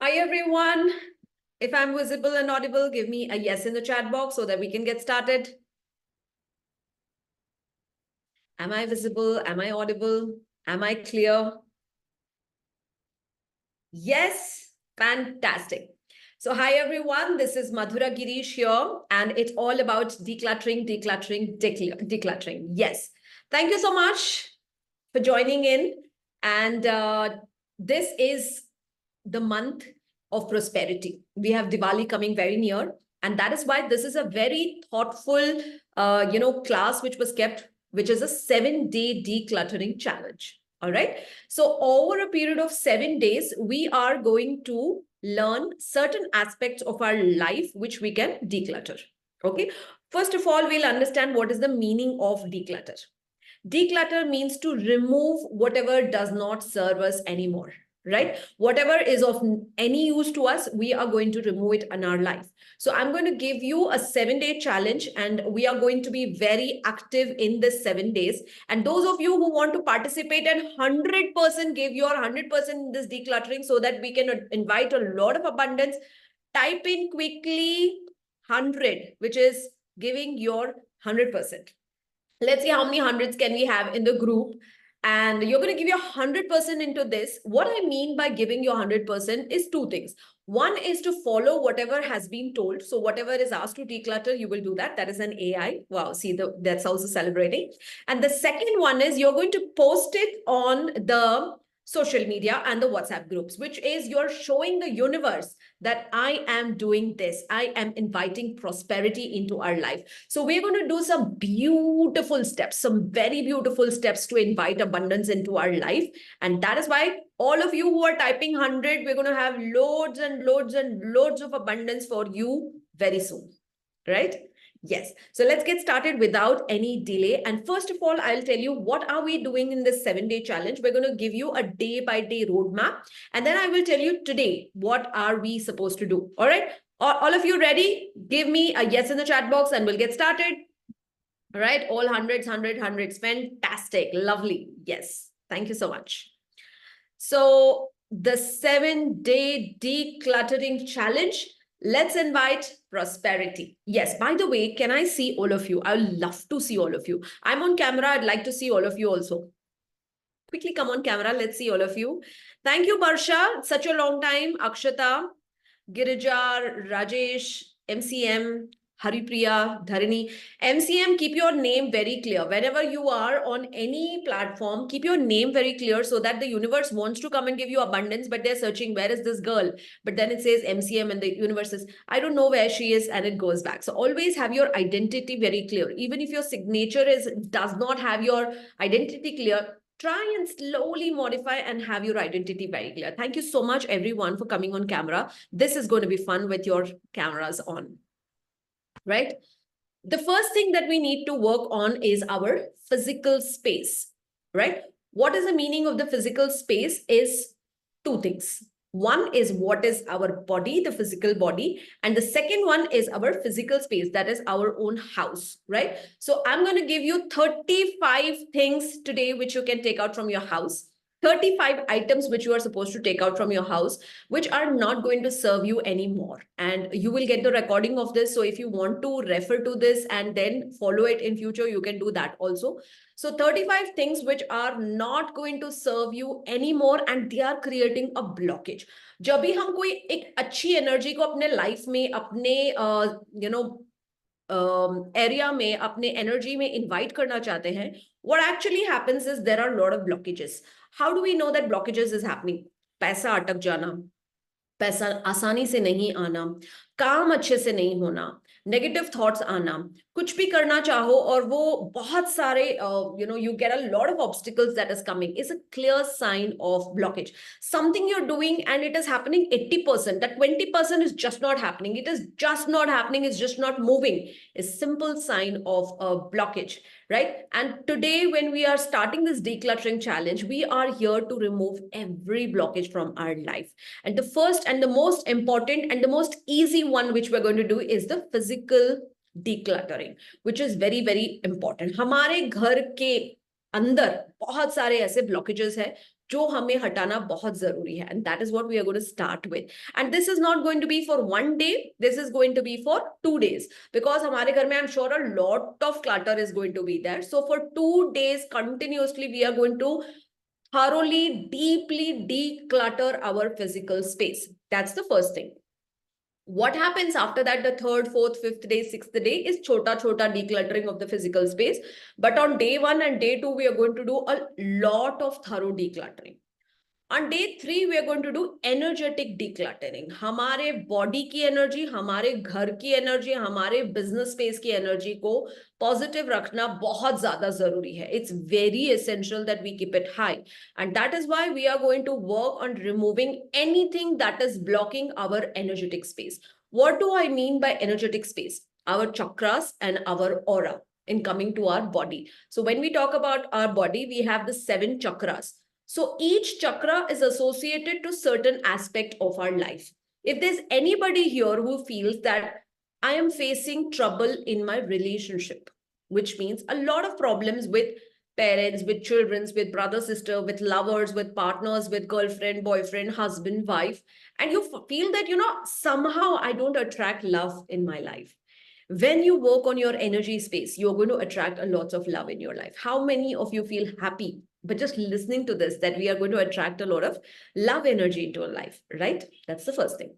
Hi, everyone. If I'm visible and audible, give me a yes in the chat box so that we can get started. Am I visible? Am I audible? Am I clear? Yes, fantastic. So hi, everyone. This is Madhura Girish here, and it's all about decluttering. Yes. Thank you so much for joining in. And this is the month of prosperity. We have Diwali coming very near, and that is why this is a very thoughtful, class which was kept, which is a 7-day decluttering challenge. All right. So over a period of 7 days, we are going to learn certain aspects of our life which we can declutter. Okay. First of all, we'll understand what is the meaning of declutter. Declutter means to remove whatever does not serve us anymore, right? Whatever is of any use to us, we are going to remove it in our life. So I'm going to give you a 7-day challenge, and we are going to be very active in this 7 days. And those of you who want to participate and 100% give your 100% in this decluttering so that we can invite a lot of abundance, type in quickly 100, which is giving your 100%. Let's see how many hundreds can we have in the group. And you're going to give your 100% into this. What I mean by giving your 100% is two things. One is to follow whatever has been told. So whatever is asked to declutter, you will do that. That is an AI. Wow, see, that's also celebrating. And the second one is you're going to post it on the social media and the WhatsApp groups, which is you're showing the universe that I am doing this. I am inviting prosperity into our life. So we're going to do some beautiful steps, some very beautiful steps to invite abundance into our life. And that is why all of you who are typing 100, we're going to have loads and loads and loads of abundance for you very soon, right? Yes. So let's get started without any delay. And first of all, I'll tell you what are we doing in this 7-day challenge. We're going to give you a day-by-day roadmap. And then I will tell you today, what are we supposed to do? All right. All of you ready? Give me a yes in the chat box and we'll get started. All right. All hundreds. Fantastic. Lovely. Yes. Thank you so much. So the 7-day decluttering challenge. Let's invite prosperity. Yes, by the way, can I see all of you? I would love to see all of you. I'm on camera. I'd like to see all of you also. Quickly come on camera. Let's see all of you. Thank you, Barsha. Such a long time. Akshata, Girijar, Rajesh, MCM, Haripriya, Dharini. MCM, keep your name very clear. Whenever you are on any platform, keep your name very clear so that the universe wants to come and give you abundance, but they're searching, where is this girl? But then it says MCM and the universe says, I don't know where she is, and it goes back. So always have your identity very clear. Even if your signature does not have your identity clear, try and slowly modify and have your identity very clear. Thank you so much, everyone, for coming on camera. This is going to be fun with your cameras on, right? The first thing that we need to work on is our physical space, right? What is the meaning of the physical space is two things. One is what is our body, the physical body. And the second one is our physical space, that is our own house, right? So I'm going to give you 35 things today which you can take out from your house. 35 items which you are supposed to take out from your house, which are not going to serve you anymore. And you will get the recording of this. So if you want to refer to this and then follow it in future, you can do that also. So 35 things which are not going to serve you anymore and they are creating a blockage. जब भी हम कोई एक अच्छी energy को अपने life में, अपने area में, अपने एनर्जी में इन्वाइट करना चाहते हैं, what actually happens is there are a lot of blockages. How do we know that blockages is happening? पैसा अटक जाना, पैसा आसानी से नहीं आना, काम अच्छे से नहीं होना, नेगेटिव थॉट्स आना, कुछ भी करना चाहो और वो बहुत सारे you get a lot of obstacles that is coming is a clear sign of blockage. Something you're doing and it is happening 80%, that 20% is just not happening, it is just not happening, it's just not moving, is simple sign of a blockage, right? And today when we are starting this decluttering challenge, we are here to remove every blockage from our life. And the first and the most important and the most easy one which we're going to do is the physical decluttering, which is very, very important. हमारे घर के अंदर बहुत सारे ऐसे blockages हैं जो हमें हटाना बहुत जरूरी है, and that is what we are going to start with. And this is not going to be for one day, this is going to be for 2 days, because हमारे घर में I'm sure a lot of clutter is going to be there. So for 2 days continuously we are going to thoroughly, deeply declutter our physical space. That's the first thing. What happens after that, the third, fourth, fifth day, sixth day, is chota chota decluttering of the physical space. But on day 1 and day 2 we are going to do a lot of thorough decluttering. On day 3 we are going to do energetic decluttering. हमारे body की energy, हमारे घर की energy, हमारे business space की energy को positive रखना बहुत ज्यादा जरूरी है. It's very essential that we keep it high, and that is why we are going to work on removing anything that is blocking our energetic space. What do I mean by energetic space? Our chakras and our aura in coming to our body. So when we talk about our body, we have the 7 chakras. So each chakra is associated to certain aspect of our life. If there's anybody here who feels that I am facing trouble in my relationship, which means a lot of problems with parents, with children, with brother, sister, with lovers, with partners, with girlfriend, boyfriend, husband, wife, and you feel that, somehow I don't attract love in my life. When you work on your energy space, you're going to attract a lot of love in your life. How many of you feel happy but just listening to this, that we are going to attract a lot of love energy into our life, right? That's the first thing.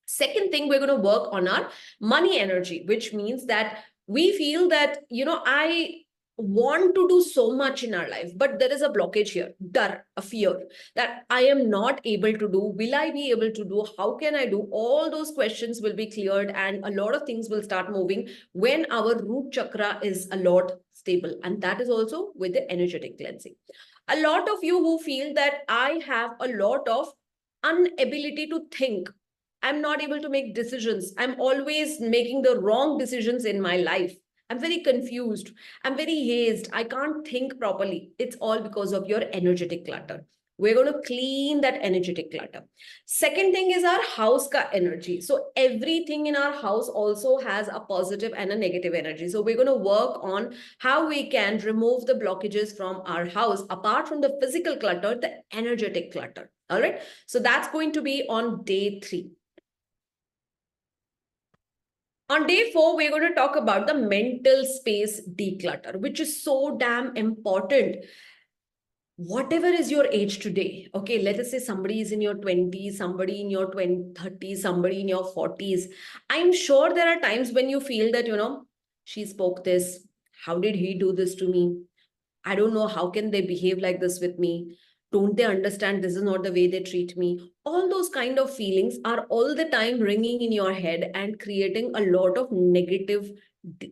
Second thing, we're going to work on our money energy, which means that we feel that, I want to do so much in our life, but there is a blockage here, dar, a fear that I am not able to do. Will I be able to do? How can I do? All those questions will be cleared, and a lot of things will start moving when our root chakra is a lot stable. And that is also with the energetic cleansing. A lot of you who feel that I have a lot of inability to think, I'm not able to make decisions, I'm always making the wrong decisions in my life, I'm very confused, I'm very hazed, I can't think properly. It's all because of your energetic clutter. We're going to clean that energetic clutter. Second thing is our house ka energy. So everything in our house also has a positive and a negative energy. So we're going to work on how we can remove the blockages from our house, apart from the physical clutter, the energetic clutter. All right. So that's going to be on day 3. On day 4, we're going to talk about the mental space declutter, which is so damn important. Whatever is your age today, okay, let us say somebody is in your 20s, somebody in your 30s, somebody in your 40s. I'm sure there are times when you feel that, she spoke this. How did he do this to me? I don't know. How can they behave like this with me? Don't they understand this is not the way they treat me? All those kind of feelings are all the time ringing in your head and creating a lot of negative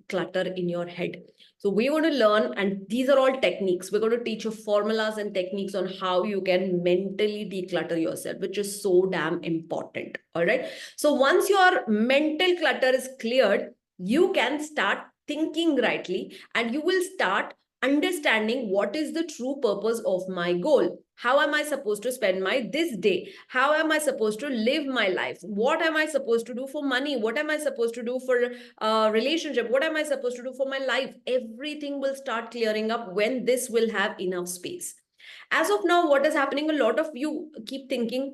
clutter in your head. So we want to learn, and these are all techniques. We're going to teach you formulas and techniques on how you can mentally declutter yourself, which is so damn important. All right. So once your mental clutter is cleared, you can start thinking rightly, and you will start understanding what is the true purpose of my goal. How am I supposed to spend my this day? How am I supposed to live my life? What am I supposed to do for money? What am I supposed to do for relationship? What am I supposed to do for my life? Everything will start clearing up when this will have enough space. As of now, what is happening? A lot of you keep thinking,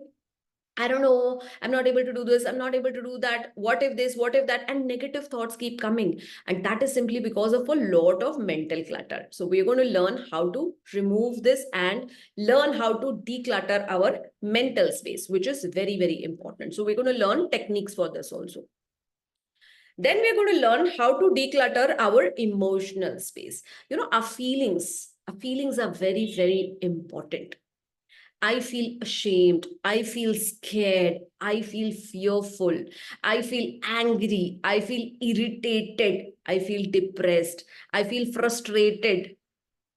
I don't know, I'm not able to do this, I'm not able to do that, what if this, what if that, and negative thoughts keep coming. And that is simply because of a lot of mental clutter. So we're going to learn how to remove this and learn how to declutter our mental space, which is very, very important. So we're going to learn techniques for this also. Then we're going to learn how to declutter our emotional space. Our feelings are very, very important. I feel ashamed. I feel scared. I feel fearful. I feel angry. I feel irritated. I feel depressed. I feel frustrated.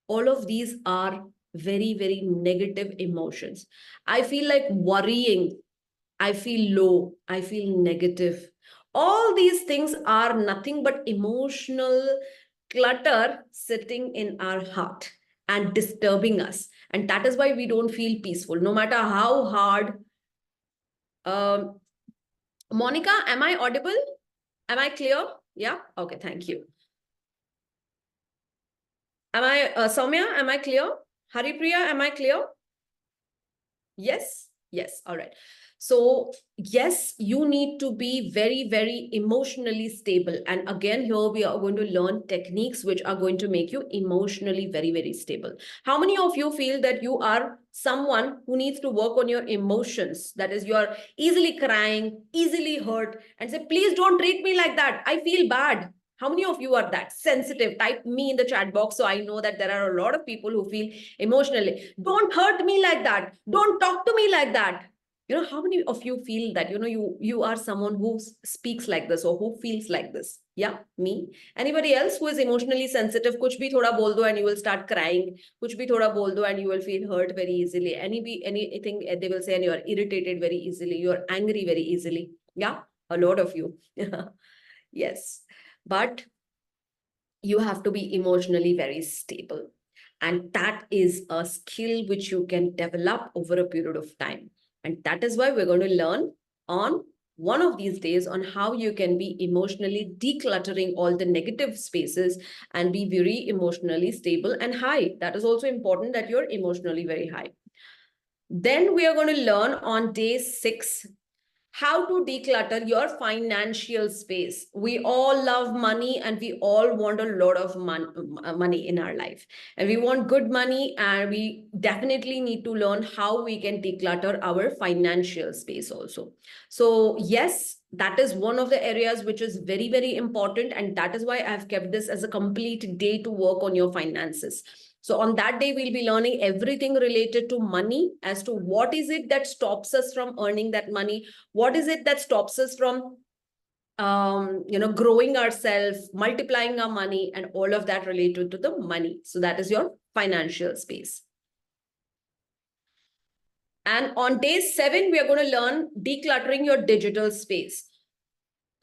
All of these are very, very negative emotions. I feel like worrying. I feel low. I feel negative. All these things are nothing but emotional clutter sitting in our heart and disturbing us. And that is why we don't feel peaceful, no matter how hard. Monica, am I audible? Am I clear? Yeah? Okay, thank you. Am I, Soumya, am I clear? Haripriya, am I clear? Yes, yes. All right. So, yes, you need to be very, very emotionally stable. And again, here we are going to learn techniques which are going to make you emotionally very, very stable. How many of you feel that you are someone who needs to work on your emotions? That is, you are easily crying, easily hurt, and say, please don't treat me like that. I feel bad. How many of you are that sensitive? Type me in the chat box so I know that there are a lot of people who feel emotionally. Don't hurt me like that. Don't talk to me like that. How many of you feel that, you are someone who speaks like this or who feels like this? Yeah, me. Anybody else who is emotionally sensitive? Kuch bhi thoda bol do and you will start crying. Kuch bhi thoda bol do and you will feel hurt very easily. Anything they will say and you are irritated very easily. You are angry very easily. Yeah, a lot of you. Yes. But you have to be emotionally very stable. And that is a skill which you can develop over a period of time. And that is why we're going to learn on one of these days on how you can be emotionally decluttering all the negative spaces and be very emotionally stable and high. That is also important that you're emotionally very high. Then we are going to learn on day 6 how to declutter your financial space. We all love money and we all want a lot of money in our life. And we want good money, and we definitely need to learn how we can declutter our financial space also. So, yes, that is one of the areas which is very, very important. And that is why I've kept this as a complete day to work on your finances. So on that day, we'll be learning everything related to money, as to what is it that stops us from earning that money, what is it that stops us from growing ourselves, multiplying our money, and all of that related to the money. So that is your financial space. And on day 7, we are going to learn decluttering your digital space.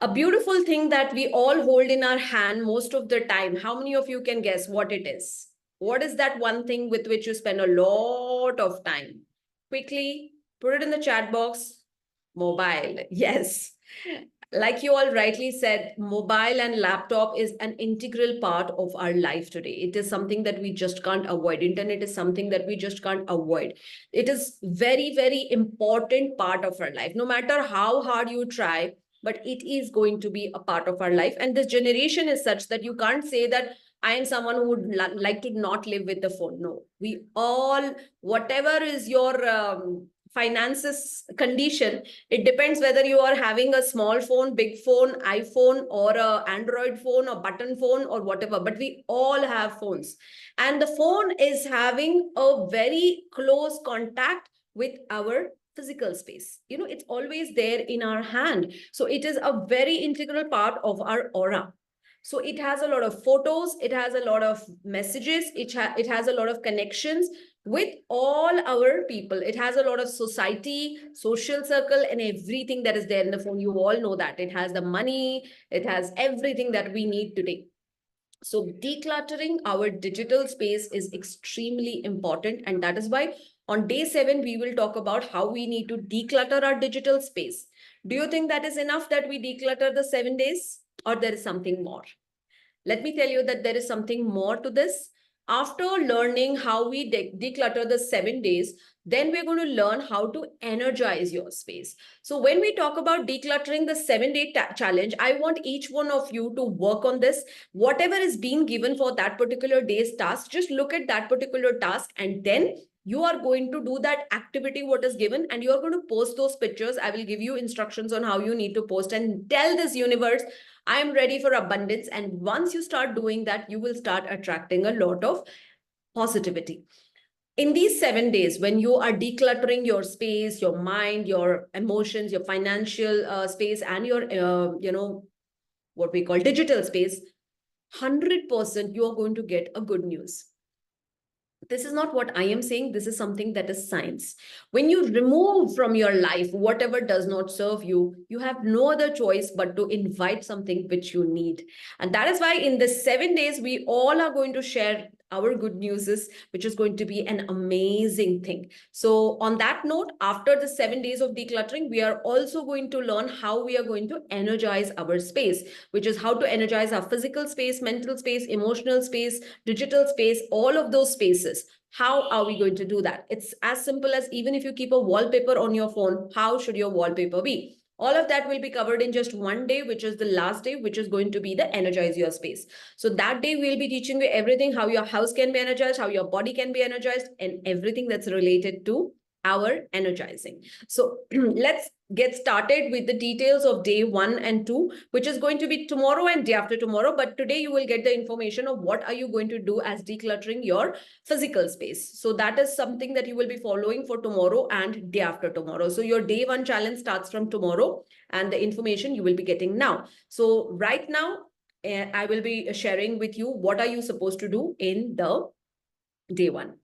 A beautiful thing that we all hold in our hand most of the time. How many of you can guess what it is? What is that one thing with which you spend a lot of time? Quickly put it in the chat box. Mobile. Yes. Like you all rightly said, mobile and laptop is an integral part of our life today. It is something that we just can't avoid. Internet is something that we just can't avoid. It is very, very important part of our life. No matter how hard you try, but it is going to be a part of our life. And this generation is such that you can't say that I am someone who would like to not live with the phone. No, we all, whatever is your finances condition, it depends whether you are having a small phone, big phone, iPhone, or a Android phone, or button phone, or whatever. But we all have phones, and the phone is having a very close contact with our physical space. It's always there in our hand. So it is a very integral part of our aura. So it has a lot of photos, it has a lot of messages, it has a lot of connections with all our people. It has a lot of society, social circle, and everything that is there in the phone. You all know that. It has the money, it has everything that we need today. So decluttering our digital space is extremely important. And that is why on day 7, we will talk about how we need to declutter our digital space. Do you think that is enough that we declutter the 7 days, or there is something more? Let me tell you that there is something more to this. After learning how we declutter the 7 days, then we're going to learn how to energize your space. So when we talk about decluttering the 7-day challenge, I want each one of you to work on this. Whatever is being given for that particular day's task, just look at that particular task, and then you are going to do that activity what is given, and you are going to post those pictures. I will give you instructions on how you need to post, and tell this universe, I am ready for abundance. And once you start doing that, you will start attracting a lot of positivity. In these 7 days, when you are decluttering your space, your mind, your emotions, your financial space, and your, what we call digital space, 100% you are going to get a good news. This is not what I am saying. This is something that is science. When you remove from your life whatever does not serve you, you have no other choice but to invite something which you need. And that is why in the 7 days, we all are going to share our good news, which is going to be an amazing thing. So on that note, after the 7 days of decluttering, we are also going to learn how we are going to energize our space, which is how to energize our physical space, mental space, emotional space, digital space, all of those spaces. How are we going to do that? It's as simple as, even if you keep a wallpaper on your phone, how should your wallpaper be? All of that will be covered in just one day, which is the last day, which is going to be the Energize Your Space. So that day we'll be teaching you everything, how your house can be energized, how your body can be energized, and everything that's related to our energizing. So let's get started with the details of day 1 and 2, which is going to be tomorrow and day after tomorrow. But today you will get the information of what are you going to do as decluttering your physical space. So that is something that you will be following for tomorrow and day after tomorrow. So your day 1 challenge starts from tomorrow, and the information you will be getting now. So right now, I will be sharing with you what are you supposed to do in the day 1.